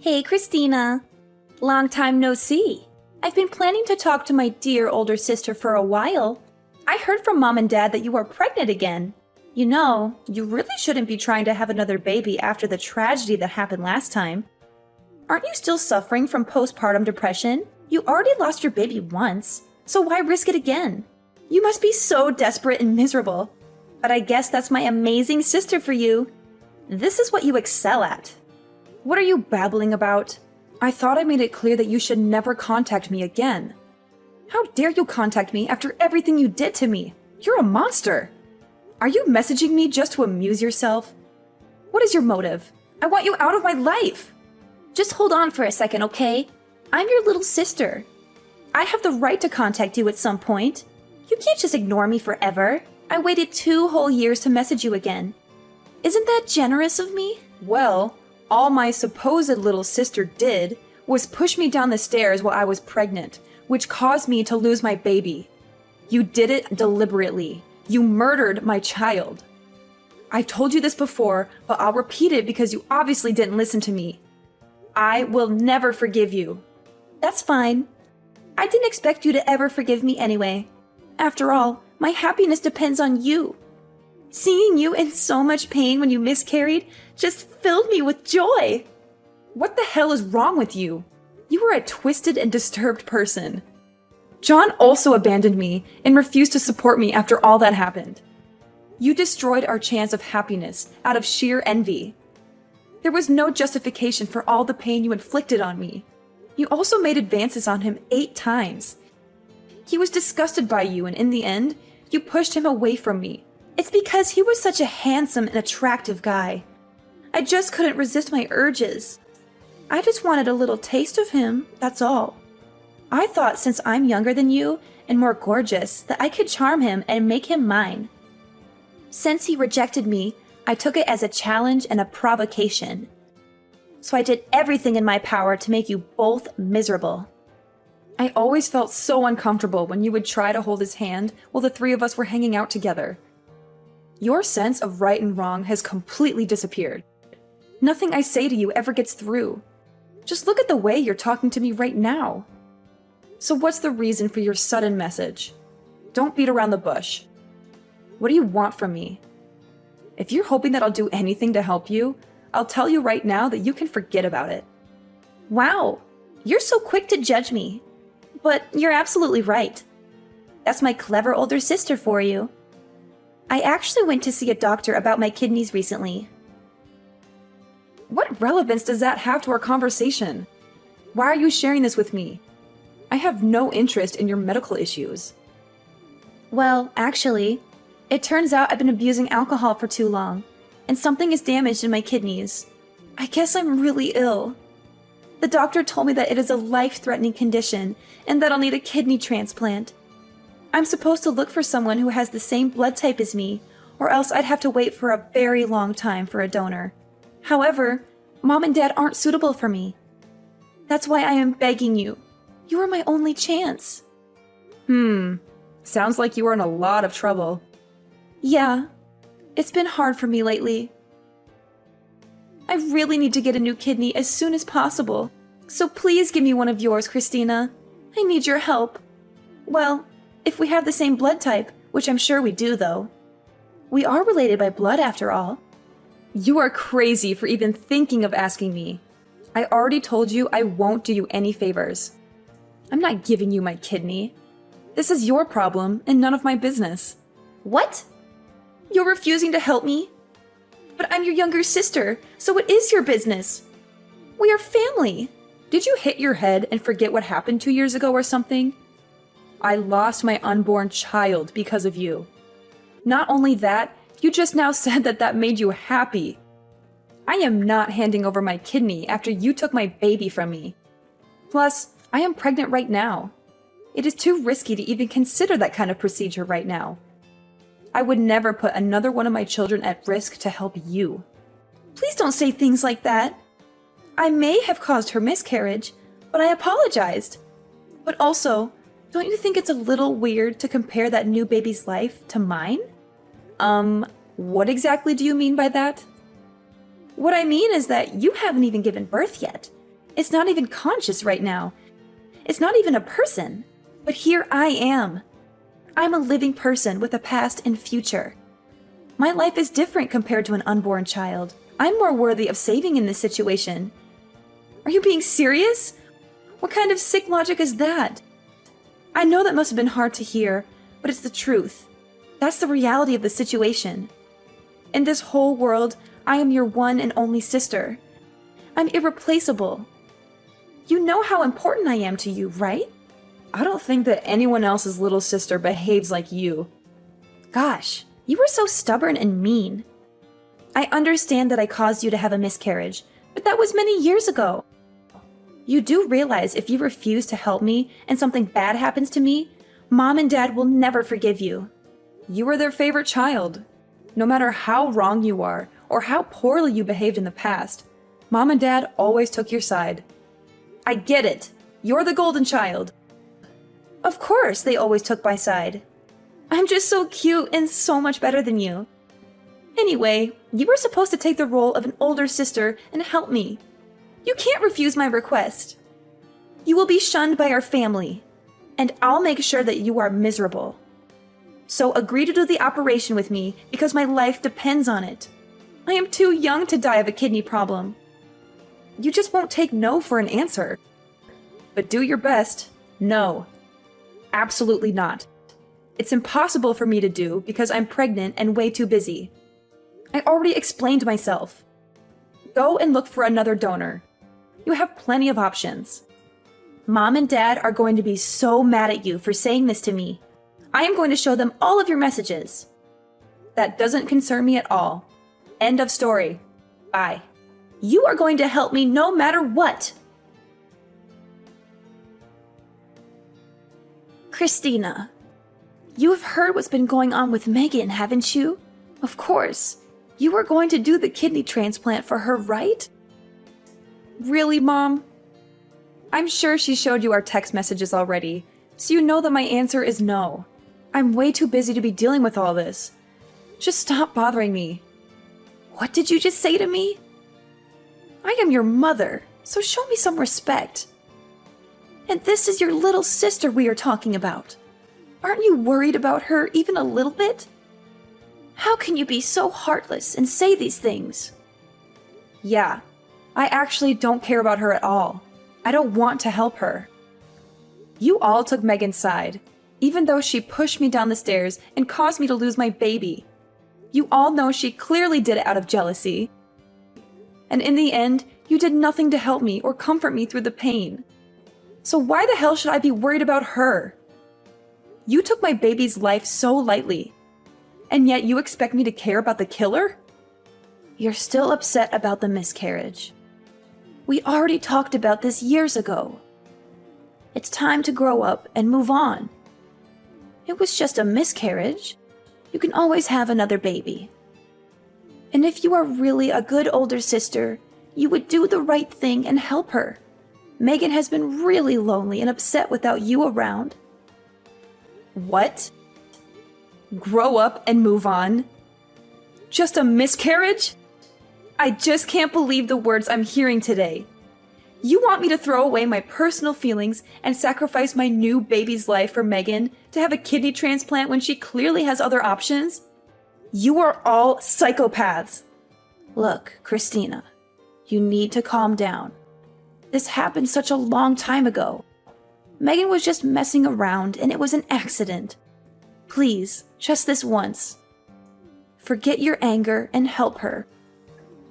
Hey, Christina. Long time no see. I've been planning to talk to my dear older sister for a while. I heard from Mom and Dad that you are pregnant again. You know, you really shouldn't be trying to have another baby after the tragedy that happened last time. Aren't you still suffering from postpartum depression? You already lost your baby once, so why risk it again? You must be so desperate and miserable. But I guess that's my amazing sister for you. This is what you excel at. What are you babbling about? I thought I made it clear that you should never contact me again. How dare you contact me after everything you did to me? You're a monster. Are you messaging me just to amuse yourself? What is your motive? I want you out of my life. Just hold on for a second, okay? I'm your little sister. I have the right to contact you at some point. You can't just ignore me forever. I waited 2 whole years to message you again. Isn't that generous of me? Well, all my supposed little sister did was push me down the stairs while I was pregnant, which caused me to lose my baby. You did it deliberately. You murdered my child. I've told you this before, but I'll repeat it because you obviously didn't listen to me. I will never forgive you. That's fine. I didn't expect you to ever forgive me anyway. After all, my happiness depends on you. Seeing you in so much pain when you miscarried just filled me with joy. What the hell is wrong with you? You are a twisted and disturbed person. John also abandoned me and refused to support me after all that happened. You destroyed our chance of happiness out of sheer envy. There was no justification for all the pain you inflicted on me. You also made advances on him 8 times. He was disgusted by you, and in the end, you pushed him away from me. It's because he was such a handsome and attractive guy. I just couldn't resist my urges. I just wanted a little taste of him, that's all. I thought since I'm younger than you and more gorgeous that I could charm him and make him mine. Since he rejected me, I took it as a challenge and a provocation. So I did everything in my power to make you both miserable. I always felt so uncomfortable when you would try to hold his hand while the 3 of us were hanging out together. Your sense of right and wrong has completely disappeared. Nothing I say to you ever gets through. Just look at the way you're talking to me right now. So what's the reason for your sudden message? Don't beat around the bush. What do you want from me? If you're hoping that I'll do anything to help you, I'll tell you right now that you can forget about it. Wow, you're so quick to judge me. But you're absolutely right. That's my clever older sister for you. I actually went to see a doctor about my kidneys recently. What relevance does that have to our conversation? Why are you sharing this with me? I have no interest in your medical issues. Well, actually, it turns out I've been abusing alcohol for too long, and something is damaged in my kidneys. I guess I'm really ill. The doctor told me that it is a life-threatening condition and that I'll need a kidney transplant. I'm supposed to look for someone who has the same blood type as me, or else I'd have to wait for a very long time for a donor. However, Mom and Dad aren't suitable for me. That's why I am begging you. You are my only chance. Sounds like you are in a lot of trouble. Yeah, it's been hard for me lately. I really need to get a new kidney as soon as possible. So please give me one of yours, Christina. I need your help. Well, if we have the same blood type, which I'm sure we do though. We are related by blood after all. You are crazy for even thinking of asking me. I already told you I won't do you any favors. I'm not giving you my kidney. This is your problem and none of my business. What? You're refusing to help me? But I'm your younger sister, so it is your business. We are family. Did you hit your head and forget what happened 2 years ago or something? I lost my unborn child because of you. Not only that, you just now said that that made you happy. I am not handing over my kidney after you took my baby from me. Plus, I am pregnant right now. It is too risky to even consider that kind of procedure right now. I would never put another one of my children at risk to help you. Please don't say things like that. I may have caused her miscarriage, but I apologized. But also, don't you think it's a little weird to compare that new baby's life to mine? What exactly do you mean by that? What I mean is that you haven't even given birth yet. It's not even conscious right now. It's not even a person. But here I am. I'm a living person with a past and future. My life is different compared to an unborn child. I'm more worthy of saving in this situation. Are you being serious? What kind of sick logic is that? I know that must have been hard to hear, but it's the truth. That's the reality of the situation. In this whole world, I am your one and only sister. I'm irreplaceable. You know how important I am to you, right? I don't think that anyone else's little sister behaves like you. Gosh, you were so stubborn and mean. I understand that I caused you to have a miscarriage, but that was many years ago. You do realize if you refuse to help me and something bad happens to me, Mom and Dad will never forgive you. You were their favorite child. No matter how wrong you are or how poorly you behaved in the past, Mom and Dad always took your side. I get it. You're the golden child. Of course they always took my side. I'm just so cute and so much better than you. Anyway, you were supposed to take the role of an older sister and help me. You can't refuse my request. You will be shunned by our family, and I'll make sure that you are miserable. So agree to do the operation with me because my life depends on it. I am too young to die of a kidney problem. You just won't take no for an answer. But do your best. No. Absolutely not. It's impossible for me to do because I'm pregnant and way too busy. I already explained myself. Go and look for another donor. You have plenty of options. Mom and Dad are going to be so mad at you for saying this to me. I am going to show them all of your messages. That doesn't concern me at all. End of story. Bye. You are going to help me no matter what. Christina, you have heard what's been going on with Megan, haven't you? Of course. You are going to do the kidney transplant for her, right? Really, Mom? I'm sure she showed you our text messages already, so you know that my answer is no. I'm way too busy to be dealing with all this. Just stop bothering me. What did you just say to me? I am your mother, so show me some respect. And this is your little sister we are talking about. Aren't you worried about her even a little bit? How can you be so heartless and say these things? Yeah, I actually don't care about her at all. I don't want to help her. You all took Megan's side, even though she pushed me down the stairs and caused me to lose my baby. You all know she clearly did it out of jealousy. And in the end, you did nothing to help me or comfort me through the pain. So why the hell should I be worried about her? You took my baby's life so lightly, and yet you expect me to care about the killer? You're still upset about the miscarriage. We already talked about this years ago. It's time to grow up and move on. It was just a miscarriage. You can always have another baby. And if you are really a good older sister, you would do the right thing and help her. Megan has been really lonely and upset without you around. What? Grow up and move on? Just a miscarriage? I just can't believe the words I'm hearing today. You want me to throw away my personal feelings and sacrifice my new baby's life for Megan to have a kidney transplant when she clearly has other options? You are all psychopaths. Look, Christina, you need to calm down. This happened such a long time ago. Megan was just messing around and it was an accident. Please, just this once. Forget your anger and help her.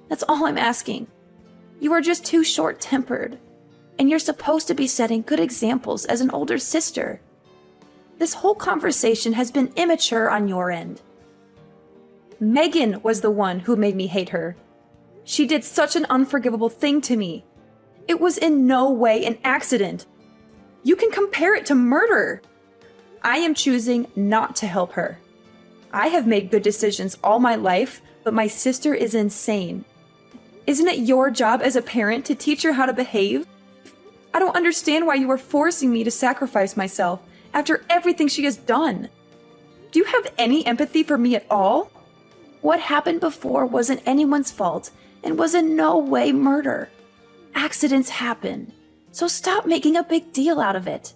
That's all I'm asking. You are just too short-tempered, and you're supposed to be setting good examples as an older sister. This whole conversation has been immature on your end. Megan was the one who made me hate her. She did such an unforgivable thing to me. It was in no way an accident. You can compare it to murder. I am choosing not to help her. I have made good decisions all my life, but my sister is insane. Isn't it your job as a parent to teach her how to behave? I don't understand why you are forcing me to sacrifice myself after everything she has done. Do you have any empathy for me at all? What happened before wasn't anyone's fault and was in no way murder. Accidents happen, so stop making a big deal out of it.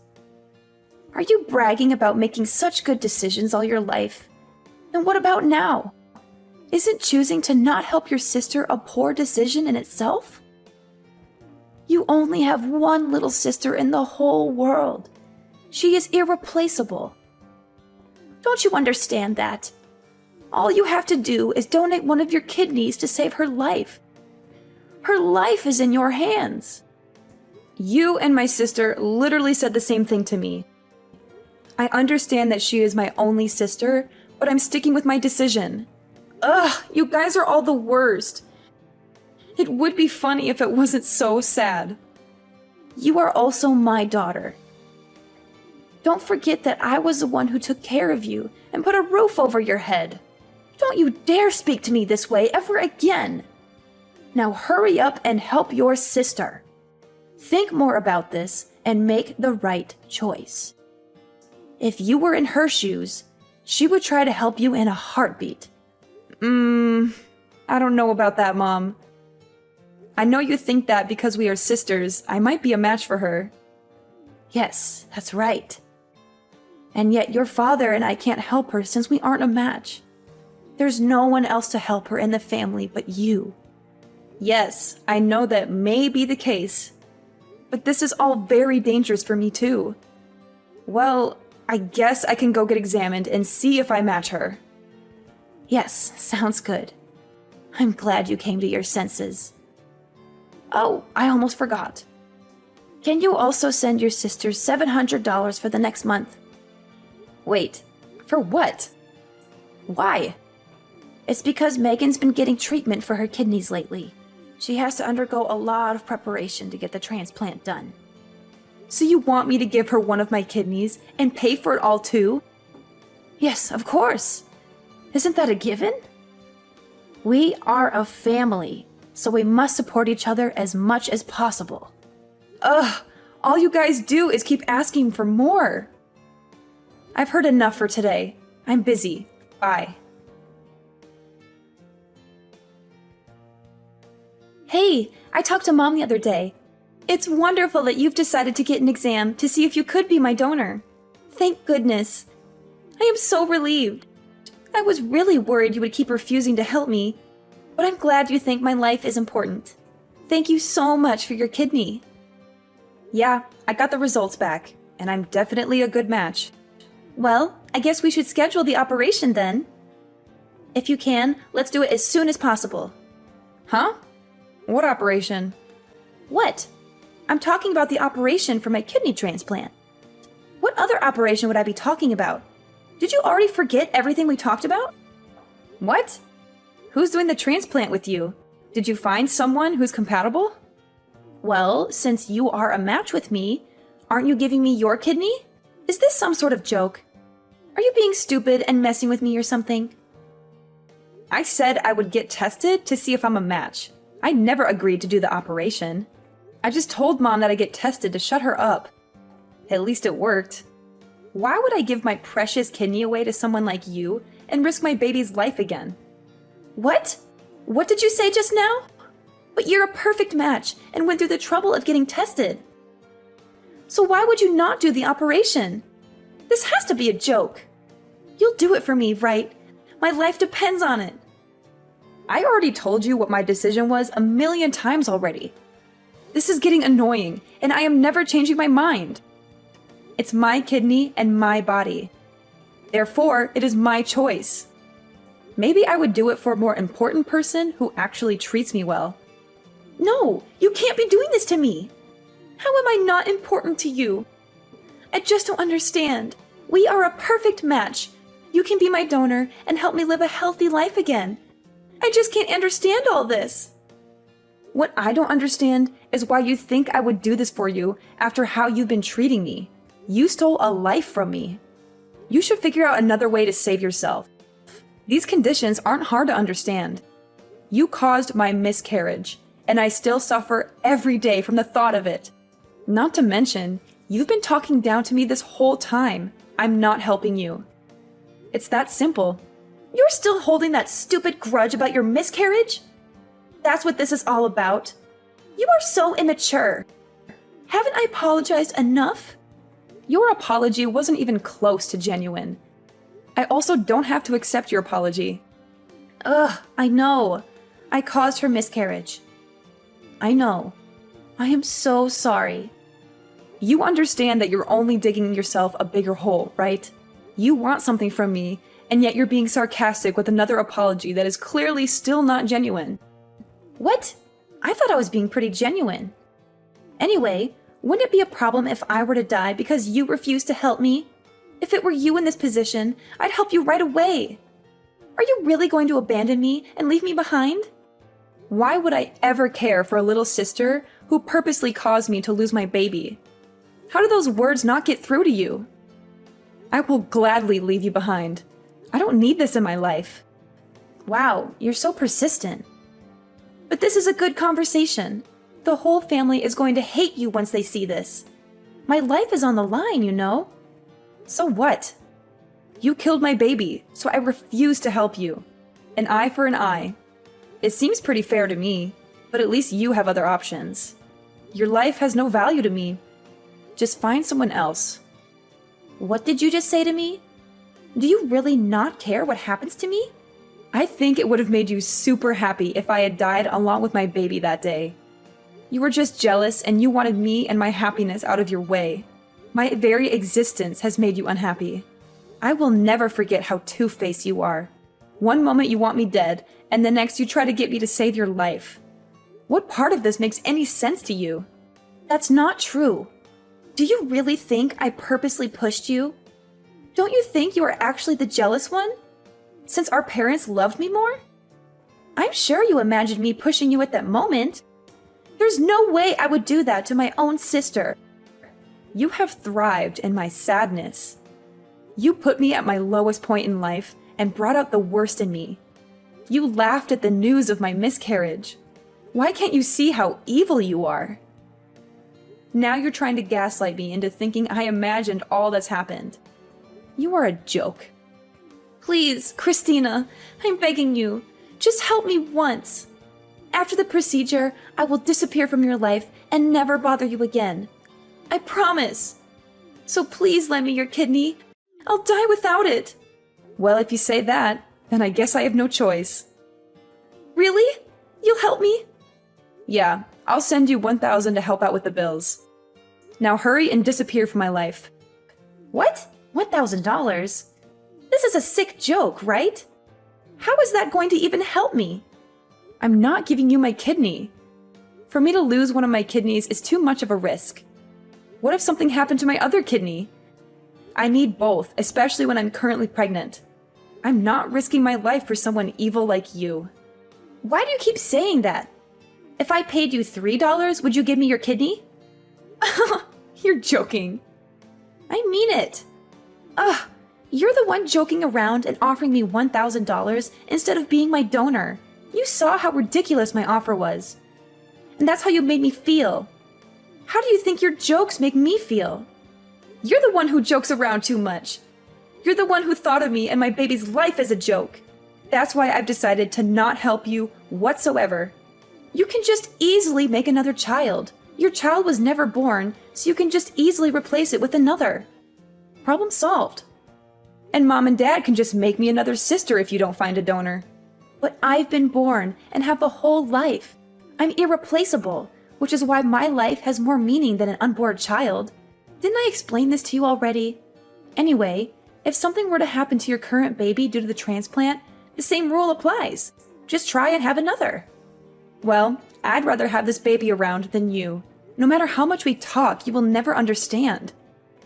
Are you bragging about making such good decisions all your life? And what about now? Isn't choosing to not help your sister a poor decision in itself? You only have one little sister in the whole world. She is irreplaceable. Don't you understand that? All you have to do is donate one of your kidneys to save her life. Her life is in your hands. You and my sister literally said the same thing to me. I understand that she is my only sister, but I'm sticking with my decision. Ugh, you guys are all the worst. It would be funny if it wasn't so sad. You are also my daughter. Don't forget that I was the one who took care of you and put a roof over your head. Don't you dare speak to me this way ever again. Now hurry up and help your sister. Think more about this and make the right choice. If you were in her shoes, she would try to help you in a heartbeat. I don't know about that, Mom. I know you think that because we are sisters, I might be a match for her. Yes, that's right. And yet your father and I can't help her since we aren't a match. There's no one else to help her in the family but you. Yes, I know that may be the case, but this is all very dangerous for me too. Well, I guess I can go get examined and see if I match her. Yes, sounds good. I'm glad you came to your senses. Oh, I almost forgot. Can you also send your sister $700 for the next month? Wait, for what? Why? It's because Megan's been getting treatment for her kidneys lately. She has to undergo a lot of preparation to get the transplant done. So you want me to give her one of my kidneys and pay for it all too? Yes, of course. Isn't that a given? We are a family, so we must support each other as much as possible. Ugh, all you guys do is keep asking for more. I've heard enough for today. I'm busy. Bye. Hey, I talked to Mom the other day. It's wonderful that you've decided to get an exam to see if you could be my donor. Thank goodness. I am so relieved. I was really worried you would keep refusing to help me, but I'm glad you think my life is important. Thank you so much for your kidney. Yeah, I got the results back, and I'm definitely a good match. Well, I guess we should schedule the operation then. If you can, let's do it as soon as possible. Huh? What operation? What? I'm talking about the operation for my kidney transplant. What other operation would I be talking about? Did you already forget everything we talked about? What? Who's doing the transplant with you? Did you find someone who's compatible? Well, since you are a match with me, aren't you giving me your kidney? Is this some sort of joke? Are you being stupid and messing with me or something? I said I would get tested to see if I'm a match. I never agreed to do the operation. I just told Mom that I get tested to shut her up. At least it worked. Why would I give my precious kidney away to someone like you and risk my baby's life again? What? What did you say just now? But you're a perfect match and went through the trouble of getting tested. So why would you not do the operation? This has to be a joke. You'll do it for me, right? My life depends on it. I already told you what my decision was 1,000,000 times already. This is getting annoying, and I am never changing my mind. It's my kidney and my body. Therefore, it is my choice. Maybe I would do it for a more important person who actually treats me well. No, you can't be doing this to me. How am I not important to you? I just don't understand. We are a perfect match. You can be my donor and help me live a healthy life again. I just can't understand all this. What I don't understand is why you think I would do this for you after how you've been treating me. You stole a life from me. You should figure out another way to save yourself. These conditions aren't hard to understand. You caused my miscarriage, and I still suffer every day from the thought of it. Not to mention, you've been talking down to me this whole time. I'm not helping you. It's that simple. You're still holding that stupid grudge about your miscarriage? That's what this is all about. You are so immature. Haven't I apologized enough? Your apology wasn't even close to genuine. I also don't have to accept your apology. Ugh, I know. I caused her miscarriage. I know. I am so sorry. You understand that you're only digging yourself a bigger hole, right? You want something from me, and yet you're being sarcastic with another apology that is clearly still not genuine. What? I thought I was being pretty genuine. Anyway, wouldn't it be a problem if I were to die because you refused to help me? If it were you in this position, I'd help you right away. Are you really going to abandon me and leave me behind? Why would I ever care for a little sister who purposely caused me to lose my baby? How do those words not get through to you? I will gladly leave you behind. I don't need this in my life. Wow, you're so persistent. But this is a good conversation. The whole family is going to hate you once they see this. My life is on the line, you know. So what? You killed my baby, so I refuse to help you. An eye for an eye. It seems pretty fair to me, but at least you have other options. Your life has no value to me. Just find someone else. What did you just say to me? Do you really not care what happens to me? I think it would have made you super happy if I had died along with my baby that day. You were just jealous and you wanted me and my happiness out of your way. My very existence has made you unhappy. I will never forget how two-faced you are. One moment you want me dead, and the next you try to get me to save your life. What part of this makes any sense to you? That's not true. Do you really think I purposely pushed you? Don't you think you are actually the jealous one? Since our parents loved me more? I'm sure you imagined me pushing you at that moment. There's no way I would do that to my own sister. You have thrived in my sadness. You put me at my lowest point in life and brought out the worst in me. You laughed at the news of my miscarriage. Why can't you see how evil you are? Now you're trying to gaslight me into thinking I imagined all that's happened. You are a joke. Please, Christina, I'm begging you. Just help me once. After the procedure, I will disappear from your life and never bother you again. I promise. So please lend me your kidney. I'll die without it. Well, if you say that, then I guess I have no choice. Really? You'll help me? Yeah, I'll send you 1,000 to help out with the bills. Now hurry and disappear from my life. What? $1,000? This is a sick joke, right? How is that going to even help me? I'm not giving you my kidney. For me to lose one of my kidneys is too much of a risk. What if something happened to my other kidney? I need both, especially when I'm currently pregnant. I'm not risking my life for someone evil like you. Why do you keep saying that? If I paid you $3, would you give me your kidney? You're joking. I mean it. Ugh, you're the one joking around and offering me $1,000 instead of being my donor. You saw how ridiculous my offer was. And that's how you made me feel. How do you think your jokes make me feel? You're the one who jokes around too much. You're the one who thought of me and my baby's life as a joke. That's why I've decided to not help you whatsoever. You can just easily make another child. Your child was never born, so you can just easily replace it with another. Problem solved. And Mom and Dad can just make me another sister if you don't find a donor. But I've been born and have a whole life. I'm irreplaceable, which is why my life has more meaning than an unborn child. Didn't I explain this to you already? Anyway, if something were to happen to your current baby due to the transplant, the same rule applies. Just try and have another. Well, I'd rather have this baby around than you. No matter how much we talk, you will never understand.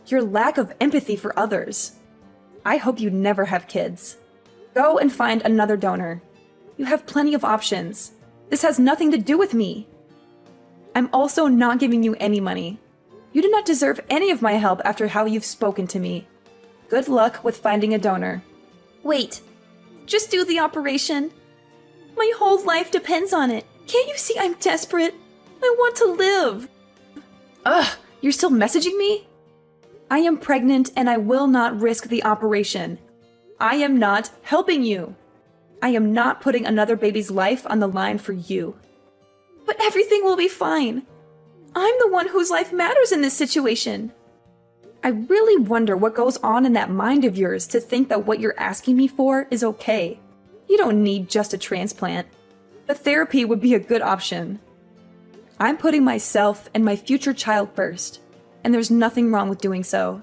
Your lack of empathy for others. I hope you never have kids. Go and find another donor. You have plenty of options. This has nothing to do with me. I'm also not giving you any money. You do not deserve any of my help after how you've spoken to me. Good luck with finding a donor. Wait, just do the operation. My whole life depends on it. Can't you see I'm desperate? I want to live. Ugh, you're still messaging me? I am pregnant and I will not risk the operation. I am not helping you. I am not putting another baby's life on the line for you. But everything will be fine. I'm the one whose life matters in this situation. I really wonder what goes on in that mind of yours to think that what you're asking me for is okay. You don't need just a transplant. But therapy would be a good option. I'm putting myself and my future child first, and there's nothing wrong with doing so.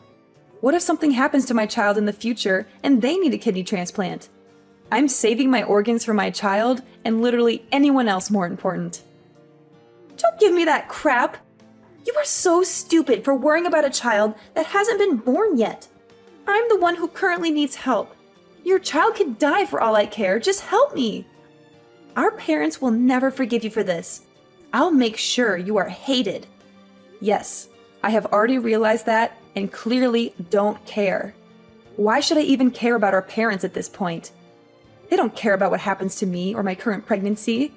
What if something happens to my child in the future and they need a kidney transplant? I'm saving my organs for my child and literally anyone else more important. Don't give me that crap! You are so stupid for worrying about a child that hasn't been born yet. I'm the one who currently needs help. Your child could die for all I care. Just help me. Our parents will never forgive you for this. I'll make sure you are hated. Yes, I have already realized that and clearly don't care. Why should I even care about our parents at this point? They don't care about what happens to me or my current pregnancy.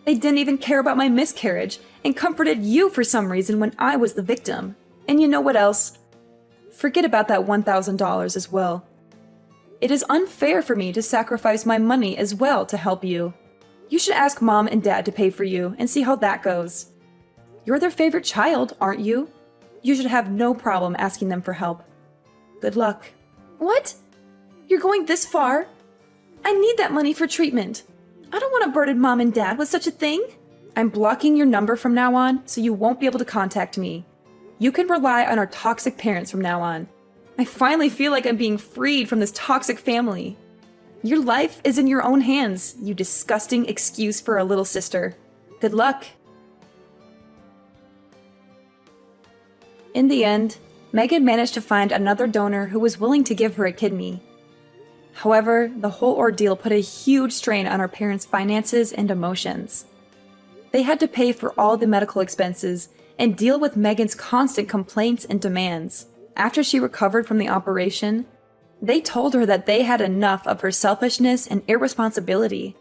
They didn't even care about my miscarriage and comforted you for some reason when I was the victim. And you know what else? Forget about that $1,000 as well. It is unfair for me to sacrifice my money as well to help you. You should ask Mom and Dad to pay for you and see how that goes. You're their favorite child, aren't you? You should have no problem asking them for help. Good luck. What? You're going this far? I need that money for treatment. I don't want to burden Mom and Dad with such a thing. I'm blocking your number from now on, so you won't be able to contact me. You can rely on our toxic parents from now on. I finally feel like I'm being freed from this toxic family. Your life is in your own hands, you disgusting excuse for a little sister. Good luck. In the end, Megan managed to find another donor who was willing to give her a kidney. However, the whole ordeal put a huge strain on her parents' finances and emotions. They had to pay for all the medical expenses and deal with Megan's constant complaints and demands. After she recovered from the operation, they told her that they had enough of her selfishness and irresponsibility.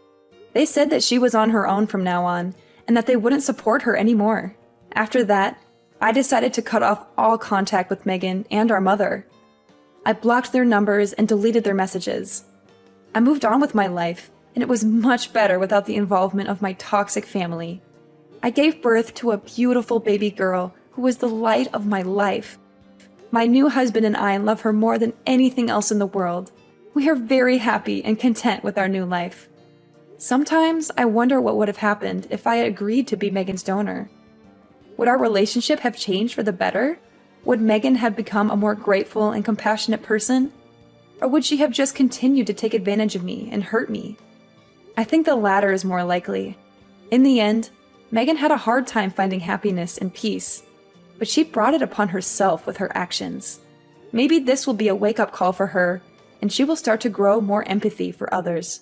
They said that she was on her own from now on, and that they wouldn't support her anymore. After that, I decided to cut off all contact with Megan and our mother. I blocked their numbers and deleted their messages. I moved on with my life, and it was much better without the involvement of my toxic family. I gave birth to a beautiful baby girl who was the light of my life. My new husband and I love her more than anything else in the world. We are very happy and content with our new life. Sometimes I wonder what would have happened if I had agreed to be Megan's donor. Would our relationship have changed for the better? Would Megan have become a more grateful and compassionate person? Or would she have just continued to take advantage of me and hurt me? I think the latter is more likely. In the end, Megan had a hard time finding happiness and peace, but she brought it upon herself with her actions. Maybe this will be a wake-up call for her, and she will start to grow more empathy for others.